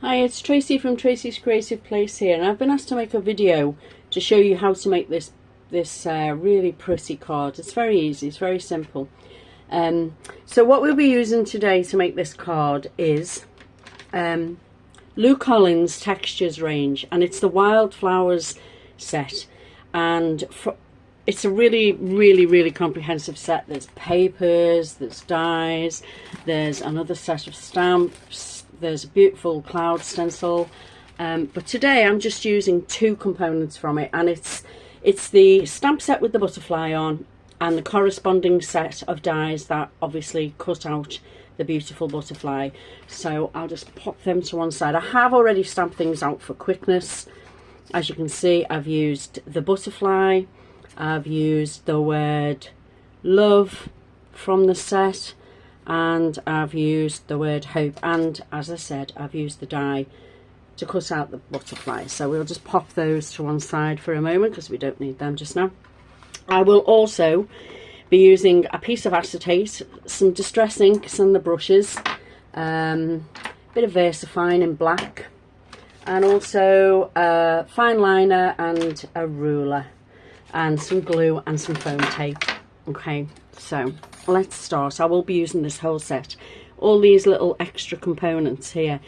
Hi, it's Tracy from Tracy's Creative Place here, and I've been asked to make a video to show you how to make this really pretty card. It's very easy, it's very simple. So what we'll be using today to make this card is Lou Collins Textures range, and it's the Wildflowers set, and it's a really comprehensive set. There's papers, there's dies, there's another set of stamps, there's a beautiful cloud stencil, but today I'm just using two components from it, and it's the stamp set with the butterfly on and the corresponding set of dies that obviously cut out the beautiful butterfly. So I'll just pop them to one side. I have already stamped things out for quickness. As you can see, I've used the butterfly, I've used the word love from the set, and I've used the word hope, and as I said, I've used the die to cut out the butterfly. So we'll just pop those to one side for a moment because we don't need them just now. I will also be using a piece of acetate, some distress inks and the brushes, a bit of VersaFine in black, and also a fine liner and a ruler, and some glue and some foam tape. Okay, so let's start. I will be using this whole set. All these little extra components here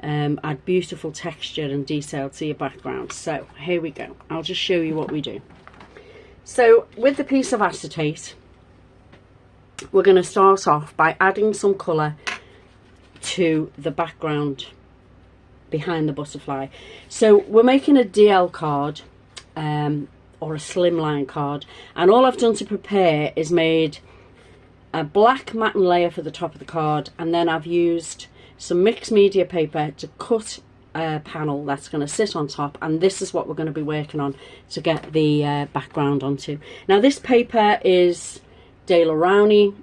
add beautiful texture and detail to your background. So here we go. I'll just show you what we do. So with the piece of acetate, we're going to start off by adding some colour to the background behind the butterfly. So we're making a DL card, or a slimline card, and all I've done to prepare is made a black matte layer for the top of the card, and then I've used some mixed media paper to cut a panel that's going to sit on top, and this is what we're going to be working on to get the background onto. Now this paper is De La Rowney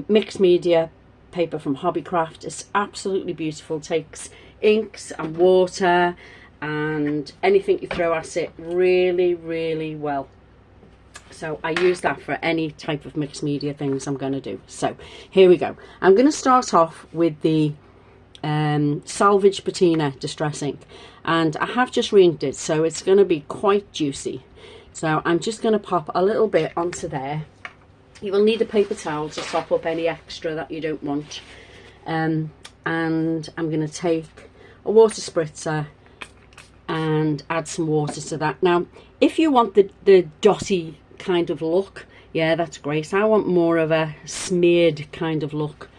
mixed media paper from Hobbycraft. It's absolutely beautiful, takes inks and water and anything you throw at it really well. So I use that for any type of mixed media things I'm going to do. So here we go. I'm going to start off with the Salvage Patina Distress Ink, and I have just re-inked it, so it's going to be quite juicy. So I'm just going to pop a little bit onto there. You will need a paper towel to sop up any extra that you don't want, and I'm going to take a water spritzer and add some water to that. Now if you want the dotty kind of look, yeah, that's great. I want more of a smeared kind of look.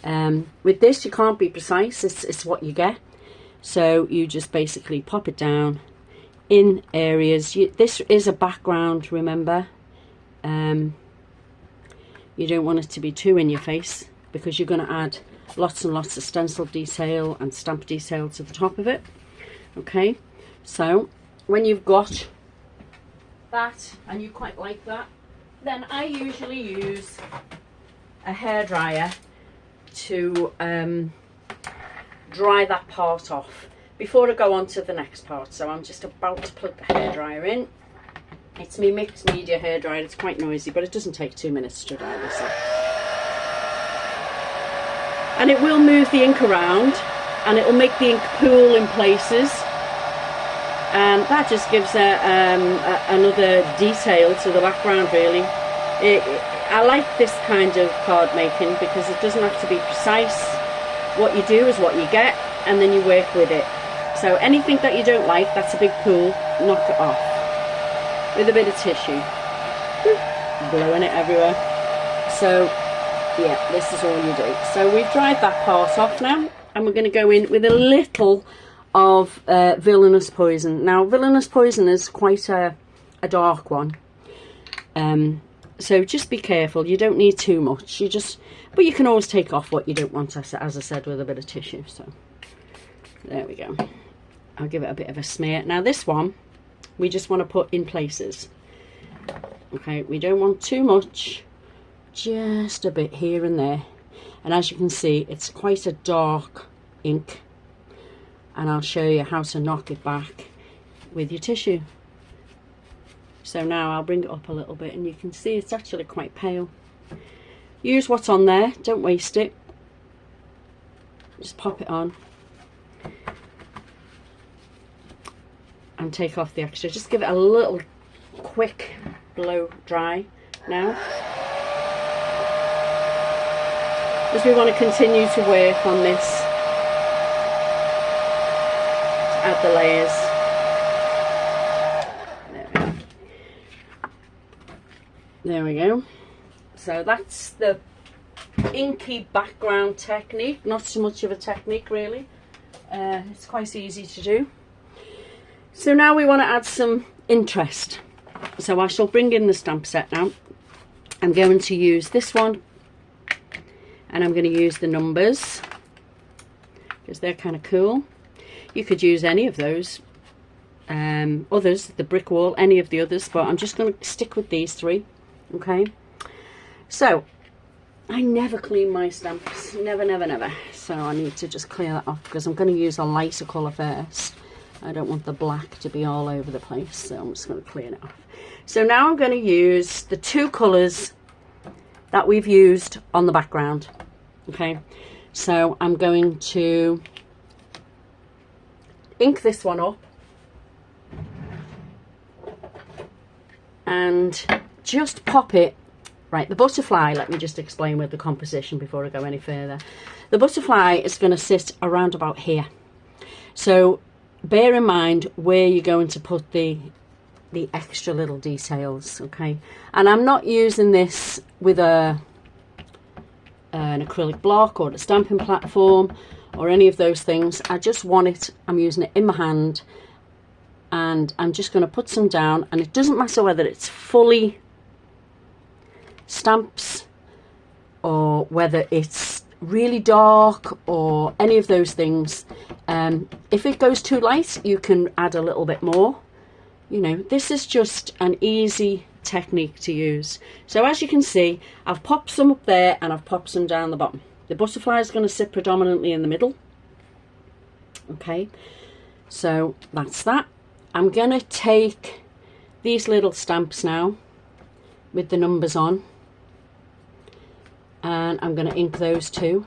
With this you can't be precise, it's what you get. So you just basically pop it down in areas. This is a background, remember. You don't want it to be too in your face because you're going to add lots and lots of stencil detail and stamp detail to the top of it. Okay, so when you've got that and you quite like that, then I usually use a hairdryer to dry that part off before I go on to the next part. So I'm just about to plug the hairdryer in. It's me mixed media hairdryer. It's quite noisy, but it doesn't take 2 minutes to dry this off. And it will move the ink around, and it will make the ink pool in places, and that just gives another detail to the background, really. I like this kind of card making because it doesn't have to be precise. What you do is what you get, and then you work with it. So anything that you don't like, that's a big pool, knock it off with a bit of tissue. Blowing it everywhere. So yeah, this is all you do. So we've dried that part off now, and we're going to go in with a little of Villainous Poison. Now Villainous Poison is quite a dark one, so just be careful. You don't need too much. But you can always take off what you don't want, as I said, with a bit of tissue. So there we go. I'll give it a bit of a smear. Now this one we just want to put in places. Okay, we don't want too much, just a bit here and there. And as you can see, it's quite a dark ink, and I'll show you how to knock it back with your tissue. So now I'll bring it up a little bit, and you can see it's actually quite pale. Use what's on there, don't waste it. Just pop it on. and take off the extra. Just give it a little quick blow dry now, as we want to continue to work on this, to add the layers. There we go. So that's the inky background technique. Not so much of a technique really. It's quite easy to do. So now we want to add some interest. So I shall bring in the stamp set now. I'm going to use this one, and I'm going to use the numbers because they're kind of cool. You could use any of those others, the brick wall, any of the others, but I'm just going to stick with these three. Okay, so I never clean my stamps, never, so I need to just clear that off because I'm going to use a lighter colour first. I don't want the black to be all over the place, so I'm just going to clear it off. So now I'm going to use the two colours that we've used on the background. Okay, so I'm going to ink this one up and just pop it. Right, the butterfly, let me just explain with the composition before I go any further. The butterfly is going to sit around about here. So bear in mind where you're going to put the extra little details, okay? And I'm not using this with an acrylic block or a stamping platform or any of those things. I just want it, I'm using it in my hand, and I'm just going to put some down, and it doesn't matter whether it's fully stamps or whether it's really dark or any of those things. If it goes too light, you can add a little bit more. You know, this is just an easy technique to use. So as you can see, I've popped some up there and I've popped some down the bottom. The butterfly is going to sit predominantly in the middle. Okay, so that's that. I'm going to take these little stamps now with the numbers on, and I'm going to ink those too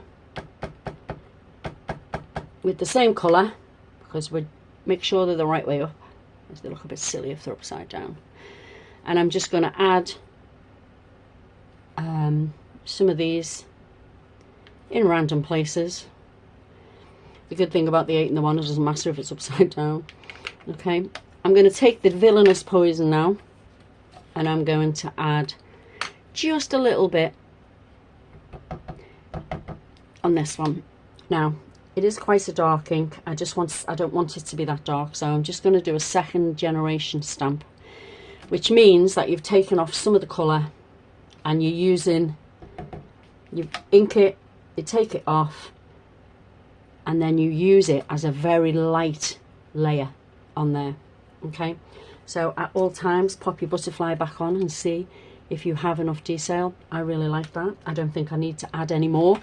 with the same colour, because we make sure they're the right way up, as they look a bit silly if they're upside down. And I'm just going to add some of these in random places. The good thing about the 8 and the 1, it doesn't matter if it's upside down. Okay, I'm going to take the Villainous Poison now, and I'm going to add just a little bit on this one. Now, it is quite a dark ink. I don't want it to be that dark, so I'm just going to do a second generation stamp, which means that you've taken off some of the colour and you ink it, you take it off, and then you use it as a very light layer on there. Okay, so at all times pop your butterfly back on and see if you have enough detail. I really like that. I don't think I need to add any more,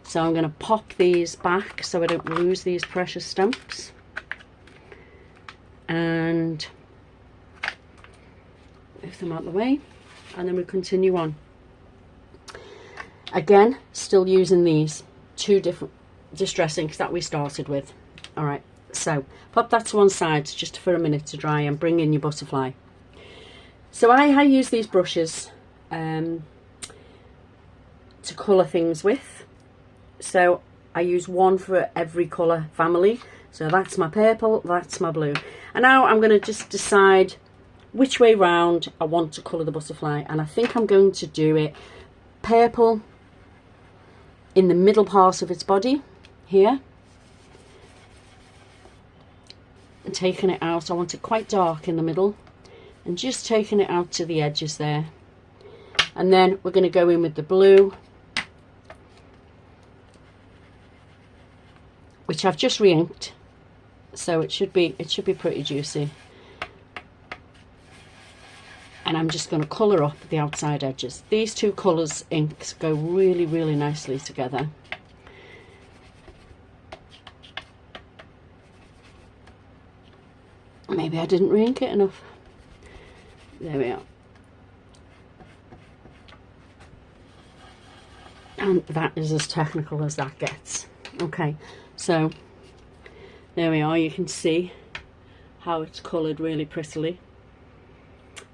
so I'm going to pop these back so I don't lose these precious stamps, and move them out of the way, and then we continue on. Again, still using these two different distress inks that we started with. All right, so pop that to one side just for a minute to dry and bring in your butterfly. So I use these brushes to colour things with. So I use one for every colour family. So that's my purple, that's my blue. And now I'm going to just decide which way round I want to colour the butterfly. And I think I'm going to do it purple in the middle part of its body here. And taking it out, I want it quite dark in the middle, and just taking it out to the edges there. And then we're going to go in with the blue, which I've just re-inked, so it should be pretty juicy. And I'm just going to colour up the outside edges. These two colours inks go really, really nicely together. Maybe I didn't re-ink it enough. There we are. And that is as technical as that gets. Okay, so There we are, you can see how it's coloured really prettily.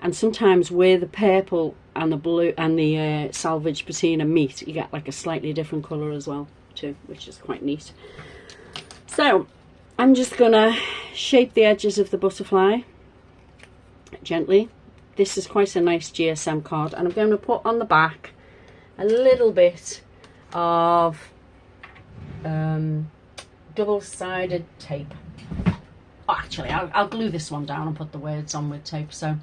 And sometimes where the purple and the blue and the salvage patina meet, you get like a slightly different colour as well too, which is quite neat. So I'm just gonna shape the edges of the butterfly gently. This is quite a nice GSM card, and I'm going to put on the back a little bit of double-sided tape. Oh, actually, I'll glue this one down and put the words on with tape. So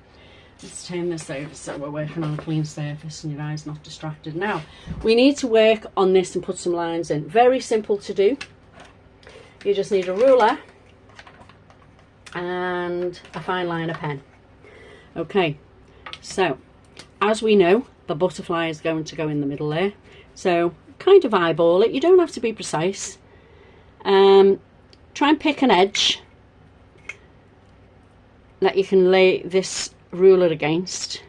let's turn this over so we're working on a clean surface and your eye's not distracted. Now, we need to work on this and put some lines in. Very simple to do. You just need a ruler and a fine liner pen. Okay, so as we know, the butterfly is going to go in the middle there. So kind of eyeball it. You don't have to be precise. Try and pick an edge that you can lay this ruler against,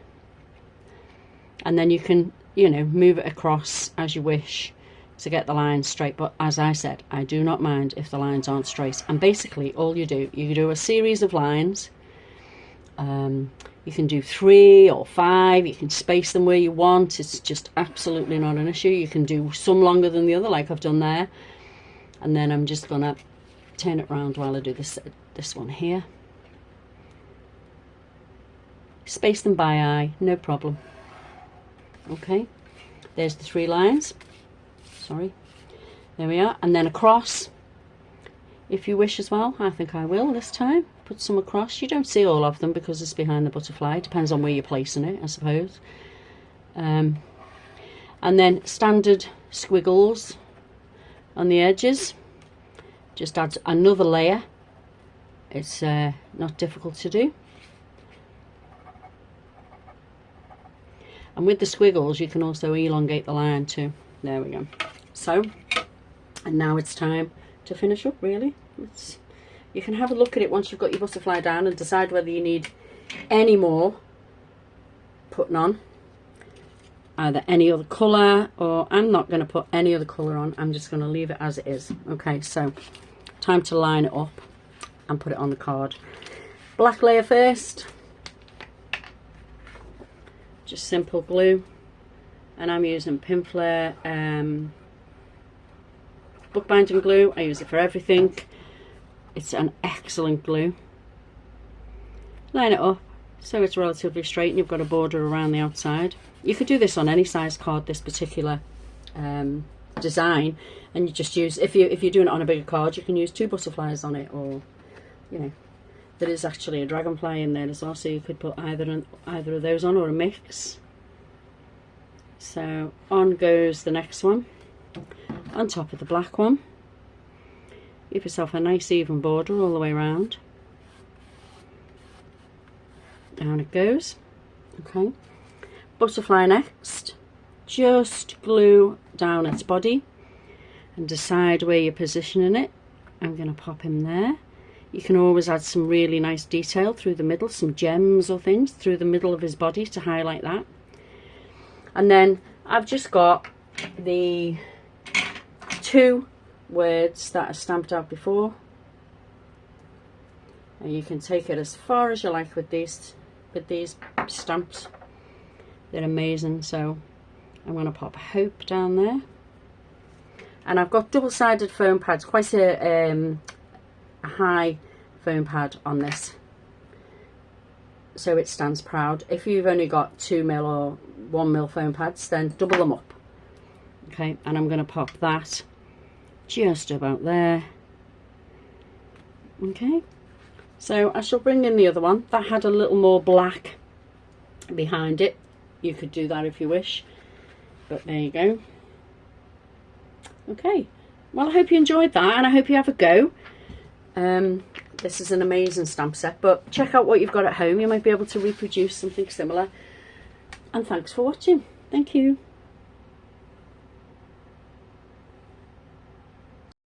and then you can, you know, move it across as you wish to get the lines straight. But as I said, I do not mind if the lines aren't straight. And basically all you do a series of lines. You can do 3 or 5, you can space them where you want. It's just absolutely not an issue. You can do some longer than the other, like I've done there. And then I'm just gonna turn it around while I do this one here. Space them by eye, no problem. Okay, there's the 3 lines. Sorry, there we are. And then across, if you wish as well. I think I will this time. Put some across. You don't see all of them because it's behind the butterfly. It depends on where you're placing it, I suppose. And then standard squiggles on the edges. Just adds another layer. It's not difficult to do. And with the squiggles you can also elongate the line too. There we go. So, and now it's time to finish up really. You can have a look at it once you've got your butterfly down and decide whether you need any more putting on. Either any other colour, or I'm not going to put any other colour on. I'm just going to leave it as it is. Okay, so time to line it up and put it on the card. Black layer first. Just simple glue. And I'm using Pinflair bookbinding glue. I use it for everything. It's an excellent glue. Line it up so it's relatively straight and you've got a border around the outside. You could do this on any size card, this particular design, and you just use, if you're doing it on a bigger card, you can use 2 butterflies on it, or, you know, there is actually a dragonfly in there as well, so you could put either of those on, or a mix. So on goes the next one, on top of the black one. Give yourself a nice even border all the way around. Down it goes. Okay. Butterfly next. Just glue down its body and decide where you're positioning it. I'm going to pop him there. You can always add some really nice detail through the middle, some gems or things through the middle of his body to highlight that. And then I've just got the 2 words that are stamped out before, and you can take it as far as you like with these stamps. They're amazing. So I'm going to pop Hope down there, and I've got double-sided foam pads, quite a high foam pad on this, so it stands proud. If you've only got 2mm or 1mm foam pads, then double them up. Okay, and I'm going to pop that just about there. Okay, so I shall bring in the other one that had a little more black behind it. You could do that if you wish, but there you go. Okay, well, I hope you enjoyed that, and I hope you have a go. This is an amazing stamp set, but check out what you've got at home. You might be able to reproduce something similar. And thanks for watching. Thank you.